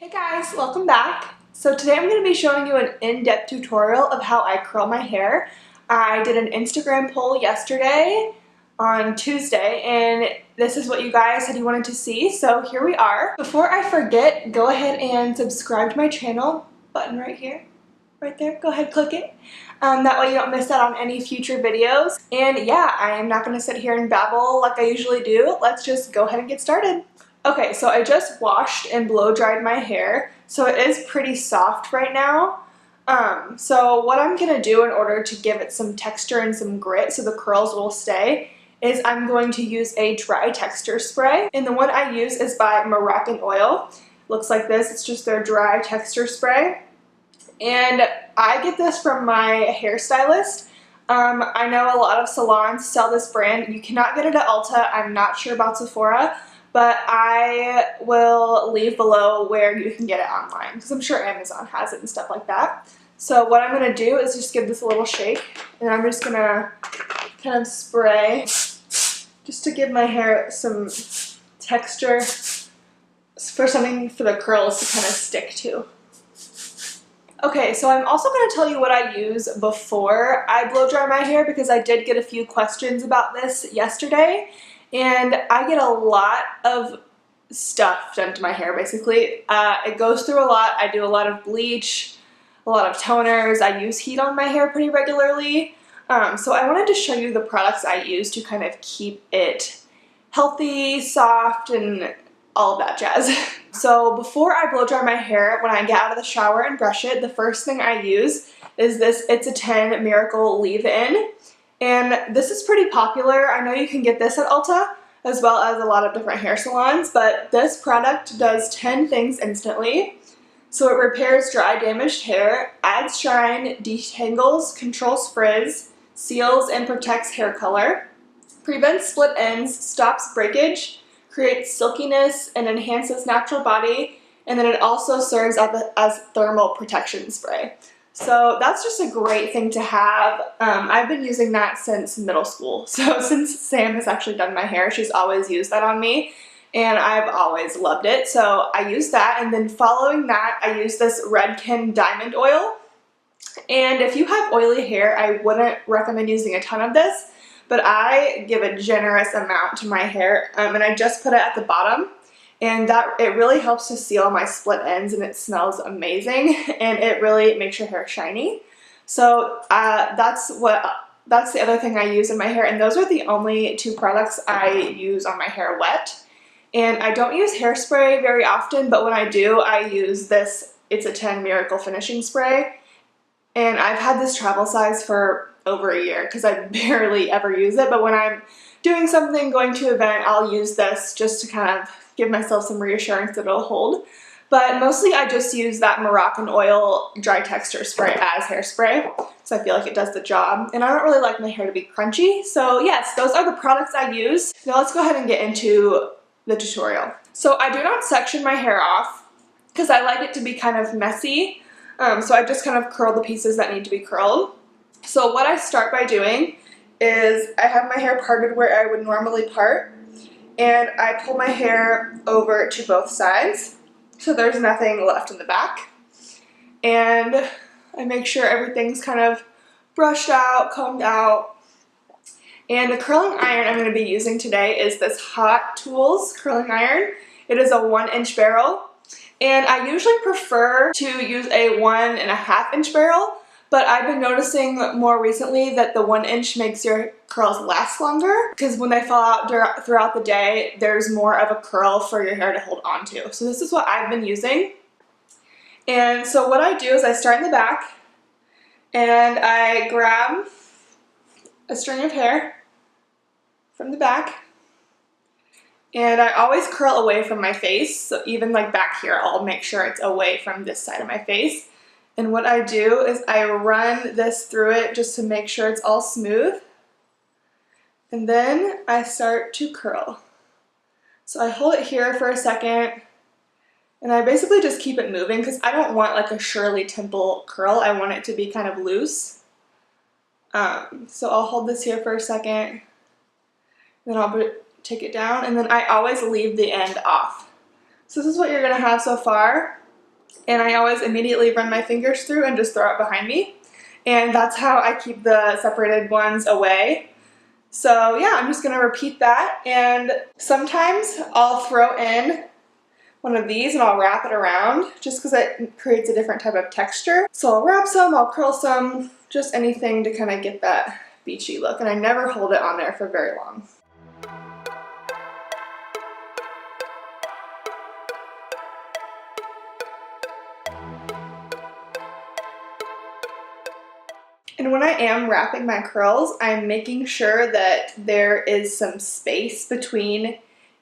Hey guys, welcome back. So today I'm going to be showing you an in-depth tutorial of how I curl my hair. I did an Instagram poll yesterday on Tuesday and this is what you guys said you wanted to see, so here we are. Before I forget, go ahead and subscribe to my channel, button right here, right there, go ahead click it. That way you don't miss out on any future videos. And yeah, I am not going to sit here and babble like I usually do. Let's just go ahead and get started. Okay, so I just washed and blow dried my hair, so it is pretty soft right now. So what I'm going to do in order to give it some texture and some grit so the curls will stay is I'm going to use a dry texture spray. And the one I use is by Moroccan Oil. Looks like this, it's just their dry texture spray. And I get this from my hairstylist. I know a lot of salons sell this brand. You cannot get it at Ulta. I'm not sure about Sephora. But I will leave below where you can get it online because I'm sure Amazon has it and stuff like that. So what I'm going to do is just give this a little shake, and I'm just going to kind of spray just to give my hair some texture for something for the curls to kind of stick to. Okay, so I'm also going to tell you what I use before I blow dry my hair because I did get a few questions about this yesterday. And I get a lot of stuff done to my hair, basically. It goes through a lot. I do a lot of bleach, a lot of toners. I use heat on my hair pretty regularly. So I wanted to show you the products I use to kind of keep it healthy, soft, and all of that jazz. So before I blow dry my hair, when I get out of the shower and brush it, the first thing I use is this It's a 10 Miracle Leave-In. And this is pretty popular. I know you can get this at Ulta as well as a lot of different hair salons, but this product does 10 things instantly. So it repairs dry, damaged hair, adds shine, detangles, controls frizz, seals and protects hair color, prevents split ends, stops breakage, creates silkiness, and enhances natural body, and then it also serves as thermal protection spray. So that's just a great thing to have. I've been using that since middle school. So since Sam has actually done my hair, she's always used that on me and I've always loved it. So I use that, and then following that I use this Redken Diamond Oil. And if you have oily hair, I wouldn't recommend using a ton of this, but I give a generous amount to my hair, and I just put it at the bottom. And it really helps to seal my split ends, and it smells amazing, and it really makes your hair shiny. So that's the other thing I use in my hair, and those are the only two products I use on my hair wet. And I don't use hairspray very often, but when I do, I use this It's a 10 Miracle Finishing Spray. And I've had this travel size for over a year because I barely ever use it, but when I'm doing something, going to an event, I'll use this just to kind of give myself some reassurance that it'll hold. But mostly I just use that Moroccan Oil dry texture spray as hairspray, so I feel like it does the job. And I don't really like my hair to be crunchy, so yes, those are the products I use. Now let's go ahead and get into the tutorial. So I do not section my hair off because I like it to be kind of messy, so I just kind of curl the pieces that need to be curled. So what I start by doing is I have my hair parted where I would normally part, and I pull my hair over to both sides so there's nothing left in the back. And I make sure everything's kind of brushed out, combed out. And the curling iron I'm going to be using today is this Hot Tools curling iron. It is a 1-inch barrel, and I usually prefer to use a 1.5-inch barrel. But I've been noticing more recently that the 1-inch makes your curls last longer because when they fall out throughout the day, there's more of a curl for your hair to hold on to. So this is what I've been using. And so what I do is I start in the back and I grab a string of hair from the back, and I always curl away from my face. So even like back here, I'll make sure it's away from this side of my face. And what I do is I run this through it just to make sure it's all smooth. And then I start to curl. So I hold it here for a second, and I basically just keep it moving because I don't want like a Shirley Temple curl. I want it to be kind of loose. So I'll hold this here for a second, then I'll take it down, and then I always leave the end off. So this is what you're going to have so far. and I always immediately run my fingers through and just throw it behind me. And that's how I keep the separated ones away. So yeah, I'm just gonna repeat that, and sometimes I'll throw in one of these and I'll wrap it around just because it creates a different type of texture. So I'll wrap some, I'll curl some, just anything to kind of get that beachy look, and I never hold it on there for very long. And when I am wrapping my curls, I'm making sure that there is some space between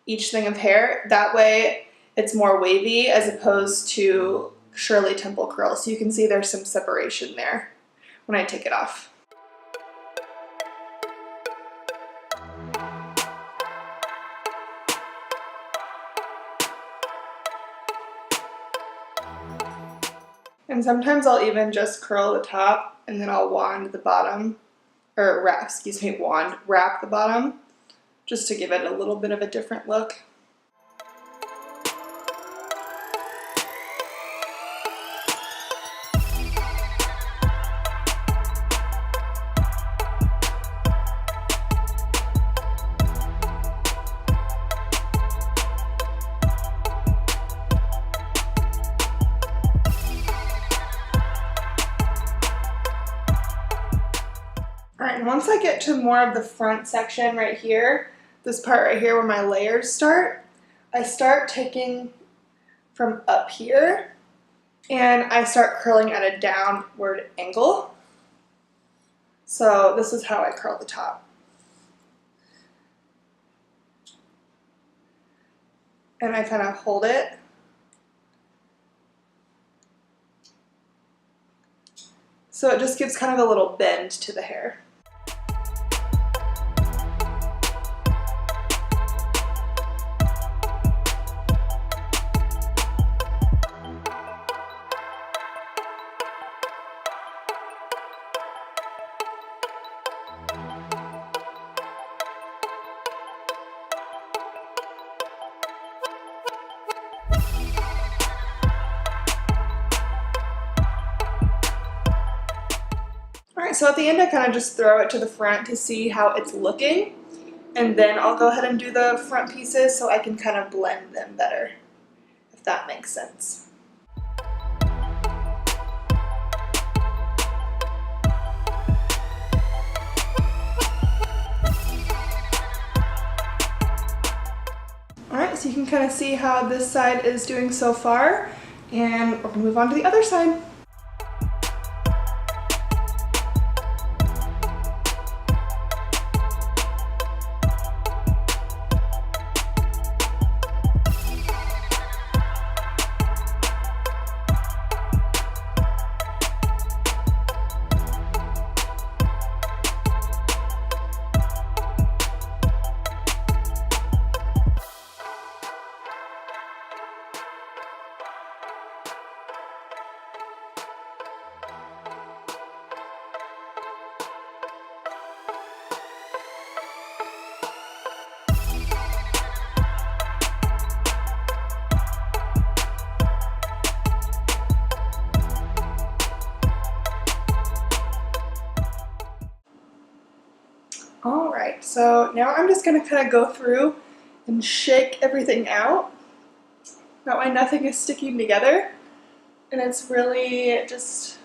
each thing of hair. That way it's more wavy as opposed to Shirley Temple curls. So you can see there's some separation there when I take it off. And sometimes I'll even just curl the top and then I'll wand the bottom, or wrap, excuse me, wrap the bottom, just to give it a little bit of a different look. Alright, and once I get to more of the front section right here, this part right here where my layers start, I start taking from up here and I start curling at a downward angle. So this is how I curl the top. And I kind of hold it. So it just gives kind of a little bend to the hair. Alright, so at the end I kind of just throw it to the front to see how it's looking, and then I'll go ahead and do the front pieces so I can kind of blend them better, if that makes sense. Alright, so you can kind of see how this side is doing so far, and we're going to move on to the other side. Alright, so now I'm just going to kind of go through and shake everything out. That way nothing is sticking together, and it's really just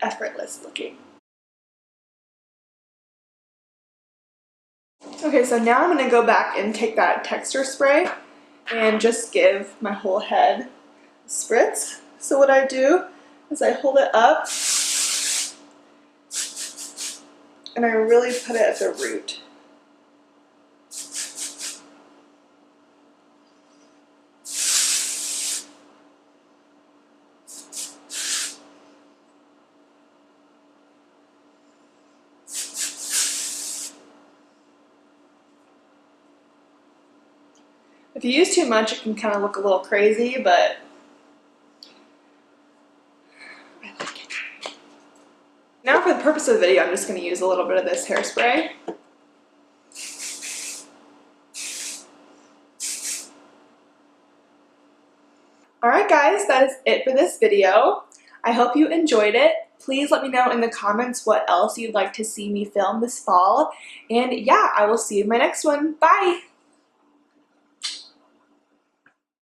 effortless looking. Okay, so now I'm going to go back and take that texture spray and just give my whole head a spritz. So what I do is I hold it up and I really put it at the root. If you use too much, it can kind of look a little crazy, but I like it. Now for the purpose of the video, I'm just going to use a little bit of this hairspray. Alright guys, guys, that is it for this video. I hope you enjoyed it. Please let me know in the comments what else you'd like to see me film this fall. And yeah, I will see you in my next one. Bye!